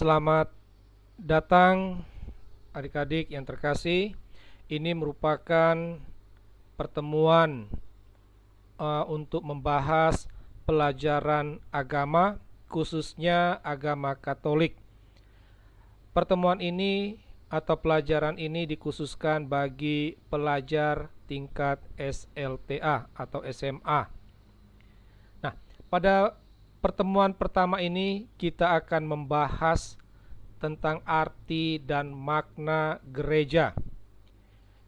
Selamat datang adik-adik yang terkasih. Ini merupakan pertemuan untuk membahas pelajaran agama, khususnya agama Katolik. Pertemuan ini atau pelajaran ini dikhususkan bagi pelajar tingkat SLTA atau SMA. Nah, pada pertemuan pertama ini kita akan membahas tentang arti dan makna gereja.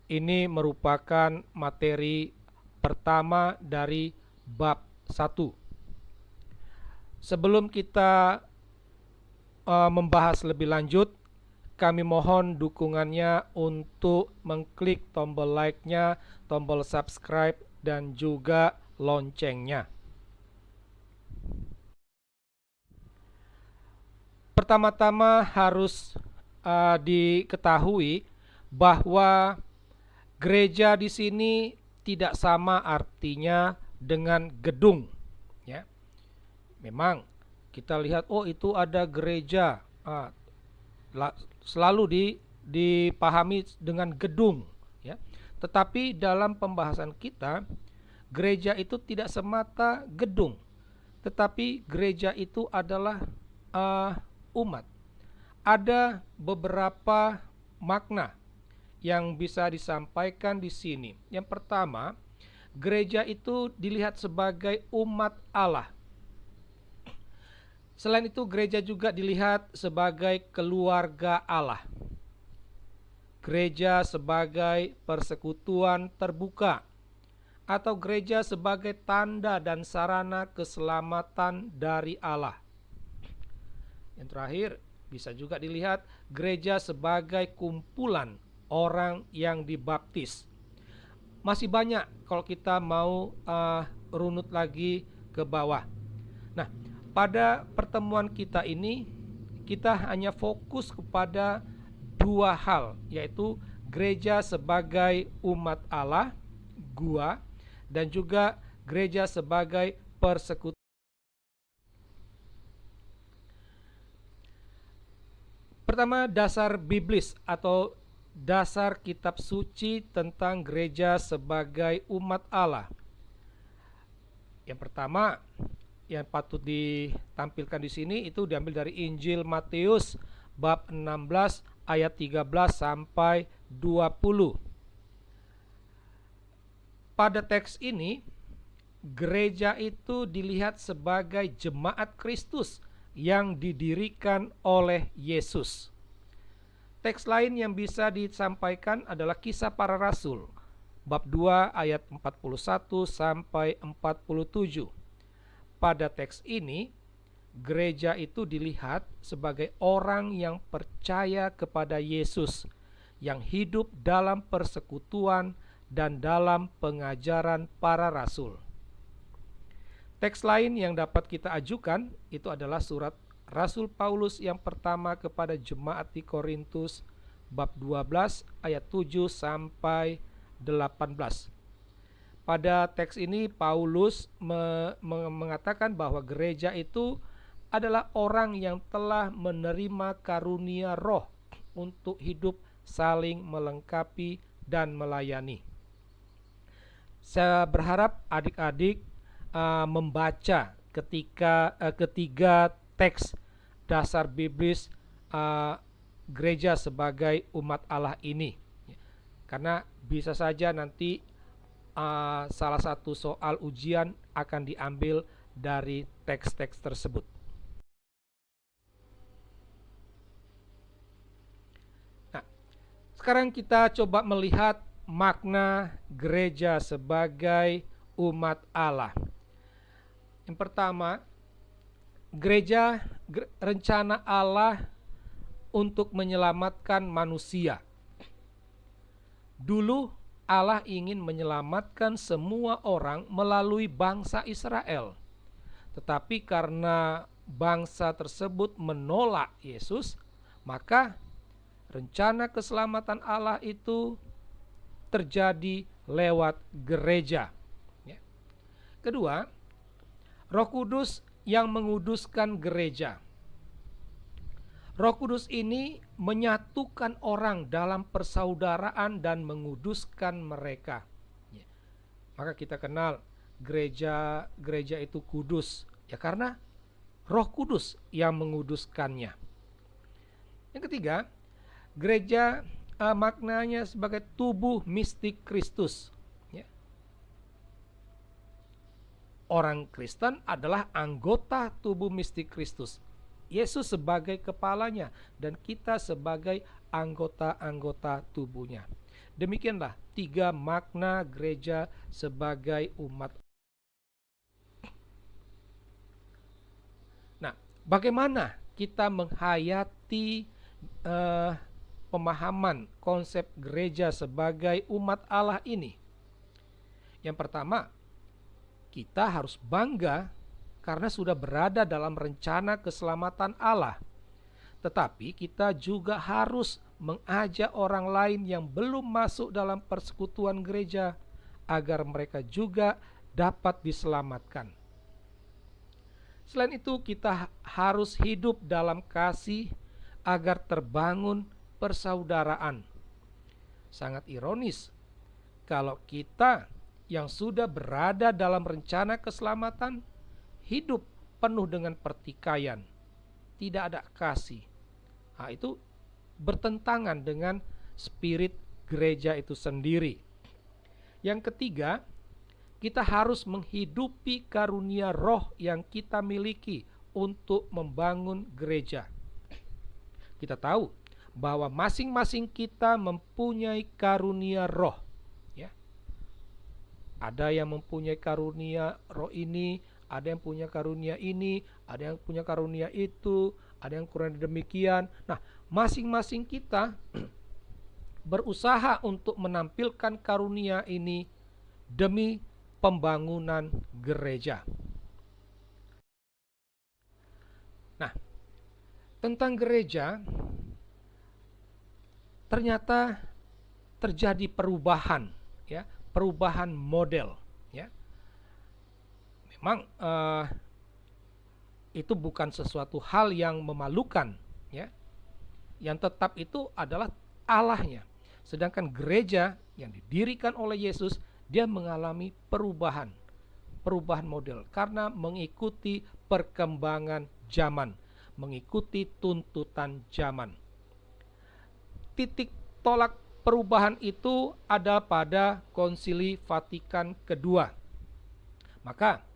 Ini merupakan materi pertama dari bab 1. Sebelum kita membahas lebih lanjut, kami mohon dukungannya untuk mengklik tombol like-nya, tombol subscribe, dan juga loncengnya. Pertama-tama harus diketahui bahwa gereja di sini tidak sama artinya dengan gedung, ya. Memang kita lihat, oh itu ada gereja, selalu dipahami dengan gedung, ya. Tetapi dalam pembahasan kita, gereja itu tidak semata gedung, tetapi gereja itu adalah umat. Ada beberapa makna yang bisa disampaikan di sini. Yang pertama, gereja itu dilihat sebagai umat Allah. Selain itu, gereja juga dilihat sebagai keluarga Allah. Gereja sebagai persekutuan terbuka, atau gereja sebagai tanda dan sarana keselamatan dari Allah. Yang terakhir, bisa juga dilihat gereja sebagai kumpulan orang yang dibaptis. Masih banyak kalau kita mau runut lagi ke bawah. Nah, pada pertemuan kita ini kita hanya fokus kepada dua hal, yaitu gereja sebagai umat Allah, gua, dan juga gereja sebagai persekutuan. Pertama, dasar biblis atau dasar kitab suci tentang gereja sebagai umat Allah. Yang pertama yang patut ditampilkan di sini itu diambil dari Injil Matius bab 16 ayat 13 sampai 20. Pada teks ini, gereja itu dilihat sebagai jemaat Kristus yang didirikan oleh Yesus. Teks lain yang bisa disampaikan adalah Kisah Para Rasul bab 2 ayat 41 sampai 47. Pada teks ini, gereja itu dilihat sebagai orang yang percaya kepada Yesus, yang hidup dalam persekutuan dan dalam pengajaran para rasul. Teks lain yang dapat kita ajukan itu adalah surat Rasul Paulus yang pertama kepada jemaat di Korintus bab 12 ayat 7 sampai 18. Pada teks ini Paulus mengatakan bahwa gereja itu adalah orang yang telah menerima karunia roh untuk hidup saling melengkapi dan melayani. Saya berharap adik-adik membaca ketiga teks dasar biblis gereja sebagai umat Allah ini, karena bisa saja nanti salah satu soal ujian akan diambil dari teks-teks tersebut. Nah, sekarang kita coba melihat makna gereja sebagai umat Allah. Yang pertama, gereja rencana Allah untuk menyelamatkan manusia. Dulu Allah ingin menyelamatkan semua orang melalui bangsa Israel. Tetapi karena bangsa tersebut menolak Yesus, maka rencana keselamatan Allah itu terjadi lewat gereja. Kedua, Roh Kudus yang menguduskan gereja. Roh Kudus ini menyatukan orang dalam persaudaraan dan menguduskan mereka. Ya. Maka kita kenal gereja itu kudus, ya karena Roh Kudus yang menguduskannya. Yang ketiga, gereja maknanya sebagai tubuh mistik Kristus. Ya. Orang Kristen adalah anggota tubuh mistik Kristus. Yesus sebagai kepalanya dan kita sebagai anggota-anggota tubuhnya. Demikianlah 3 makna gereja sebagai umat. Nah, bagaimana kita menghayati pemahaman konsep gereja sebagai umat Allah ini? Yang pertama, kita harus bangga karena sudah berada dalam rencana keselamatan Allah. Tetapi kita juga harus mengajak orang lain yang belum masuk dalam persekutuan gereja agar mereka juga dapat diselamatkan. Selain itu, kita harus hidup dalam kasih agar terbangun persaudaraan. Sangat ironis kalau kita yang sudah berada dalam rencana keselamatan hidup penuh dengan pertikaian, tidak ada kasih. Nah, itu bertentangan dengan spirit gereja itu sendiri. Yang ketiga, kita harus menghidupi karunia roh yang kita miliki untuk membangun gereja. Kita tahu bahwa masing-masing kita mempunyai karunia roh. Ya. Ada yang mempunyai karunia roh ini, ada yang punya karunia ini, ada yang punya karunia itu, ada yang kurang demikian. Nah, masing-masing kita berusaha untuk menampilkan karunia ini demi pembangunan gereja. Nah, tentang gereja, ternyata terjadi perubahan, ya, perubahan model, ya. Memang itu bukan sesuatu hal yang memalukan, ya. Yang tetap itu adalah Allahnya. Sedangkan gereja yang didirikan oleh Yesus, dia mengalami perubahan model karena mengikuti perkembangan zaman, mengikuti tuntutan zaman. Titik tolak perubahan itu ada pada Konsili Vatikan kedua. Maka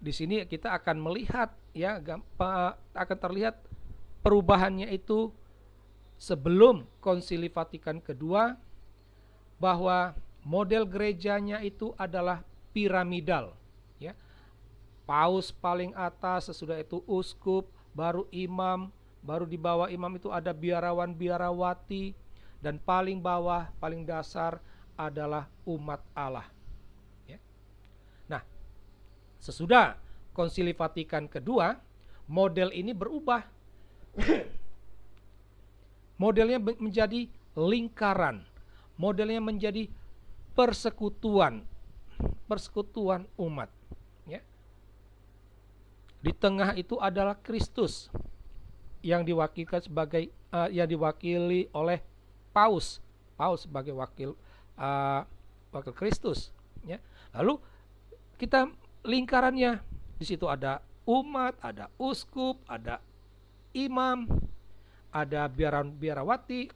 di sini kita akan melihat, ya, akan terlihat perubahannya itu sebelum Konsili Vatikan kedua, bahwa model gerejanya itu adalah piramidal, ya. Paus paling atas, sesudah itu uskup, baru imam, baru di bawah imam itu ada biarawan-biarawati, dan paling bawah, paling dasar adalah umat Allah. Ya. Nah, sesudah Konsili Vatikan kedua, model ini berubah. Modelnya menjadi lingkaran, modelnya menjadi persekutuan umat. Ya. Di tengah itu adalah Kristus yang diwakili oleh Paus sebagai wakil Kristus. Ya. Lalu kita lingkarannya, di situ ada umat, ada uskup, ada imam, ada biarawati.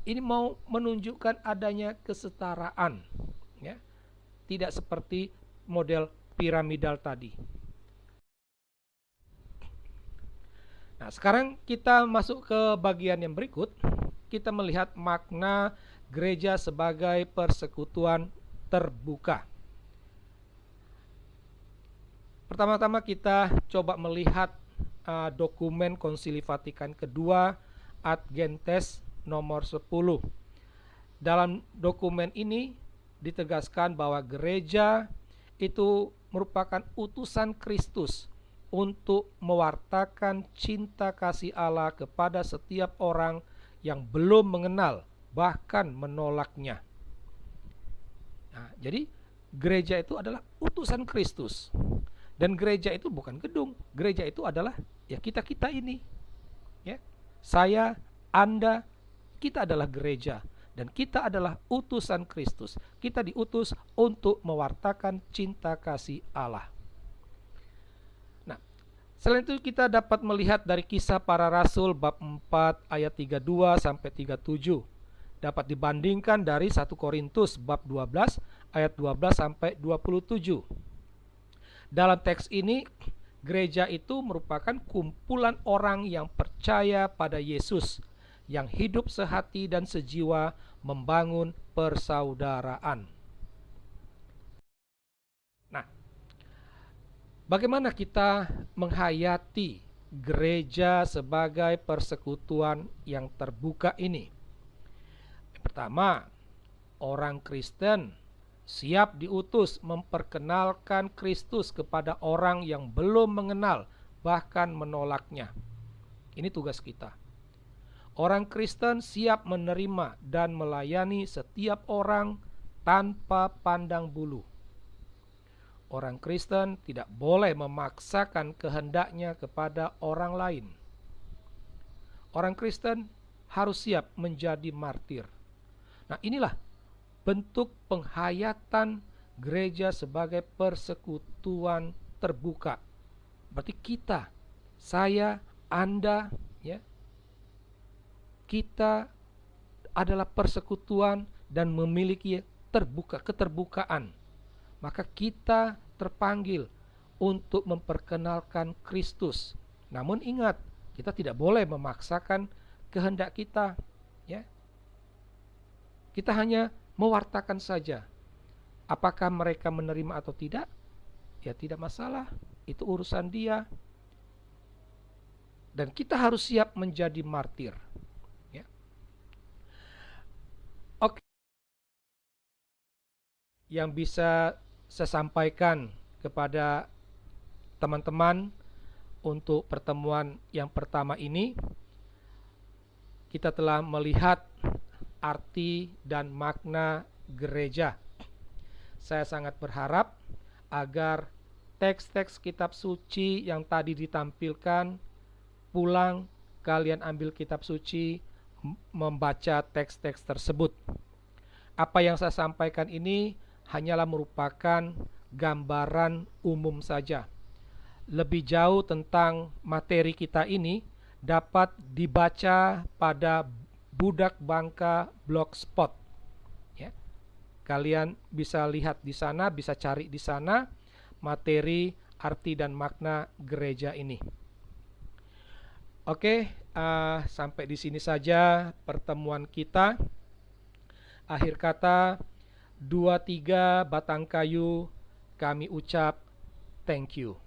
Ini mau menunjukkan adanya kesetaraan, ya. Tidak seperti model piramidal tadi. Nah, sekarang kita masuk ke bagian yang berikut. Kita melihat makna gereja sebagai persekutuan terbuka. Pertama-tama kita coba melihat dokumen Konsili Vatikan kedua Ad Gentes nomor 10. Dalam dokumen ini ditegaskan bahwa gereja itu merupakan utusan Kristus untuk mewartakan cinta kasih Allah kepada setiap orang yang belum mengenal, bahkan menolaknya. Nah, jadi gereja itu adalah utusan Kristus. Dan gereja itu bukan gedung, gereja itu adalah ya kita-kita ini. Saya, Anda, kita adalah gereja. Dan kita adalah utusan Kristus. Kita diutus untuk mewartakan cinta kasih Allah. Nah, selain itu kita dapat melihat dari Kisah Para Rasul bab 4 ayat 32 sampai 37. Dapat dibandingkan dari 1 Korintus bab 12 ayat 12 sampai 27. Dalam teks ini, gereja itu merupakan kumpulan orang yang percaya pada Yesus, yang hidup sehati dan sejiwa membangun persaudaraan. Nah, bagaimana kita menghayati gereja sebagai persekutuan yang terbuka ini? Yang pertama, orang Kristen siap diutus memperkenalkan Kristus kepada orang yang belum mengenal, bahkan menolaknya. Ini tugas kita. Orang Kristen siap menerima dan melayani setiap orang tanpa pandang bulu. Orang Kristen tidak boleh memaksakan kehendaknya kepada orang lain. Orang Kristen harus siap menjadi martir. Nah, inilah bentuk penghayatan gereja sebagai persekutuan terbuka. Berarti kita, saya, Anda, ya, kita adalah persekutuan dan memiliki keterbukaan. Maka kita terpanggil untuk memperkenalkan Kristus. Namun ingat, kita tidak boleh memaksakan kehendak kita, ya. Kita hanya mewartakan saja. Apakah mereka menerima atau tidak? Ya tidak masalah, itu urusan dia. Dan kita harus siap menjadi martir. Ya. Oke. Yang bisa saya sampaikan kepada teman-teman untuk pertemuan yang pertama ini, kita telah melihat arti dan makna gereja. Saya sangat berharap agar teks-teks kitab suci yang tadi ditampilkan, pulang kalian ambil kitab suci, membaca teks-teks tersebut. Apa yang saya sampaikan ini hanyalah merupakan gambaran umum saja. Lebih jauh tentang materi kita ini dapat dibaca pada Budak Bangka Blogspot. Ya. Kalian bisa lihat di sana, bisa cari di sana materi, arti dan makna gereja ini. Oke, sampai di sini saja pertemuan kita. Akhir kata, 2-3 batang kayu, kami ucap thank you.